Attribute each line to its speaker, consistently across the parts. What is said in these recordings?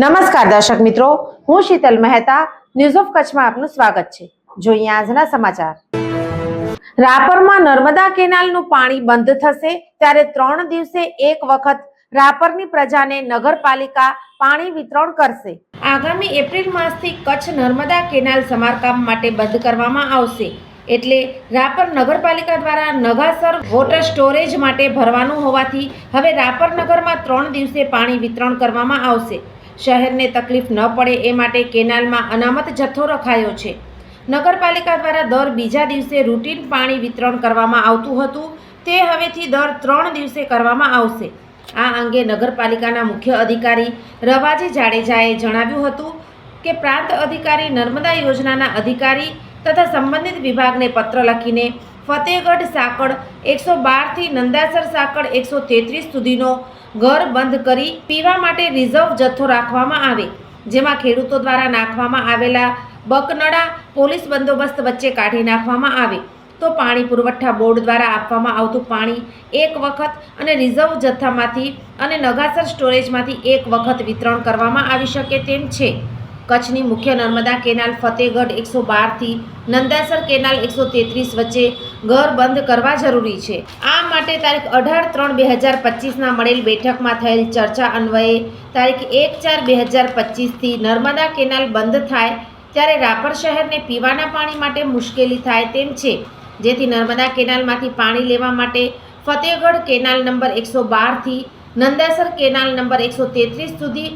Speaker 1: નમસ્કાર દર્શક મિત્રો, હું શીતલ મહેતા ન્યૂઝ ઓફ કચ્છમાં આપનું સ્વાગત છે। જોઈએ આજના સમાચાર। રાપરમાં નર્મદા કેનાલનું પાણી બંધ થશે ત્યારે 3 દિવસે એક વખત રાપરની પ્રજાને નગરપાલિકા પાણી વિતરણ કરશે। આગામી એપ્રિલ માસથી કચ્છ નર્મદા કેનાલ સમારકામ માટે બંધ કરવામાં આવશે, એટલે રાપર નગરપાલિકા દ્વારા નગાસર વોટર સ્ટોરેજ માટે ભરવાનું હોવાથી હવે રાપર નગરમાં 3 દિવસે પાણી વિતરણ કરવામાં આવશે। શહેરને તકલીફ ન પડે એ માટે કેનાલમાં અનામત જથ્થો રખાયો છે। નગરપાલિકા દ્વારા દર બીજા દિવસે રૂટીન પાણી વિતરણ કરવામાં આવતું હતું, તે હવેથી દર 3 દિવસે કરવામાં આવશે। આ અંગે નગરપાલિકાના મુખ્ય અધિકારી રવાજી જાડેજાએ જણાવ્યું હતું કે પ્રાંત અધિકારી નર્મદા યોજનાના અધિકારી તથા સંબંધિત વિભાગને પત્ર લખીને ફતેહગઢ સાંકળ 112 થી નંદાસર સાંકળ 133 સુધીનો ઘર બંધ કરી પીવા માટે રિઝર્વ જથ્થો રાખવામાં આવે, જેમાં ખેડૂતો દ્વારા નાખવામાં આવેલા બકનળા પોલીસ બંદોબસ્ત વચ્ચે કાઢી નાખવામાં આવે તો પાણી પુરવઠા બોર્ડ દ્વારા આપવામાં આવતું પાણી એક વખત અને રિઝર્વ જથ્થામાંથી અને નગાસર સ્ટોરેજમાંથી એક વખત વિતરણ કરવામાં આવી શકે તેમ છે। કચ્છની મુખ્ય નર્મદા કેનાલ ફતેહગઢ 112 થી નંદાસર કેનાલ 133 વચ્ચે ઘર બંધ કરવા જરૂરી છે। આ માટે તારીખ 18/3/2025ના મળેલ બેઠકમાં થયેલ ચર્ચા અન્વયે તારીખ 1/4/2025 થી નર્મદા કેનાલ બંધ થાય ત્યારે રાપર શહેરને પીવાના પાણી માટે મુશ્કેલી થાય તેમ છે, જેથી નર્મદા કેનાલમાંથી પાણી લેવા માટે ફતેહગઢ કેનાલ નંબર 112 થી નંદાસર કેનાલ નંબર 133 સુધી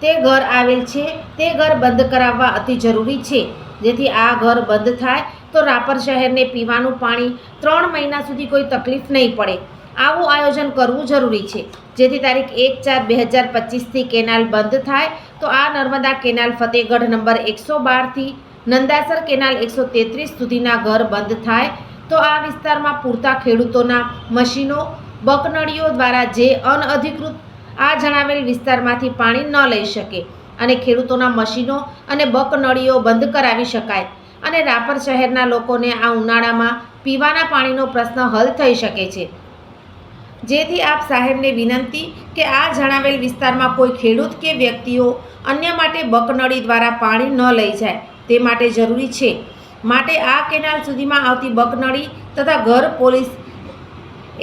Speaker 1: તે ઘર આવેલ છે તે ઘર બંધ કરાવવા અતિ જરૂરી છે, જેથી આ ઘર બંધ થાય તો રાપર શહેરને પીવાનું પાણી 3 મહિના સુધી કોઈ તકલીફ નહીં પડે। આવું આયોજન કરવું જરૂરી છે, જેથી તારીખ 1/4/2025 થી કેનાલ બંધ થાય તો આ નર્મદા કેનાલ ફતેહગઢ નંબર 112 થી નંદાસર કેનાલ 133 સુધીના ઘર બંધ થાય તો આ વિસ્તારમાં પૂરતા ખેડૂતોના મશીનો બકનળીઓ દ્વારા જે અનઅધિકૃત આ જણાવેલ વિસ્તારમાંથી પાણી ન લઈ શકે અને ખેડૂતોના મશીનો અને બકનળીઓ બંધ કરાવી શકાય અને રાપર શહેરના લોકોને આ ઉનાળામાં પીવાના પાણીનો પ્રશ્ન હલ થઈ શકે છે। જેથી આપ સાહેબને વિનંતી કે આ જણાવેલ વિસ્તારમાં કોઈ ખેડૂત કે વ્યક્તિઓ અન્ય માટે બકનળી દ્વારા પાણી ન લઈ જાય તે માટે જરૂરી છે। માટે આ કેનાલ સુધીમાં આવતી બકનળી તથા ઘર પોલીસ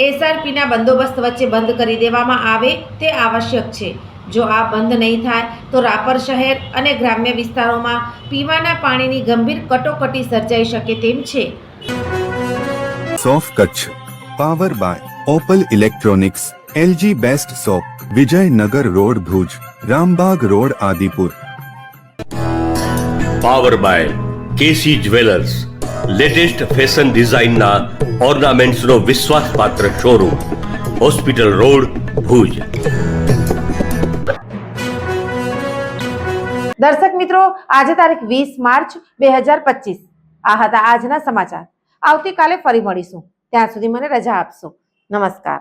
Speaker 1: SRPના બંદોબસ્ત વચ્ચે બંધ કરી દેવામાં આવે તે આવશ્યક છે। જો આ બંધ નહીં થાય તો રાપર શહેર અને ગ્રામ્ય વિસ્તારોમાં પીવાના પાણીની ગંભીર કટોકટી સર્જાઈ શકે તેમ છે।
Speaker 2: સોફ Kutch power by Opal electronics, LG best shop, Vijaynagar road Bhuj, Rambag road Adipur.
Speaker 3: Power by KC jewellers, latest fashion ડિઝાઇનના ઓર્નામેન્ટ્સનો વિશ્વાસપાત્ર શોરૂમ, હોસ્પિટલ રોડ ભુજ।
Speaker 1: દર્શક મિત્રો, આજે તારીખ 20 માર્ચ 2025 આ હતા આજના સમાચાર। આવતીકાલે ફરી મળીશું, ત્યાં સુધી મને રજા આપશો। નમસ્કાર।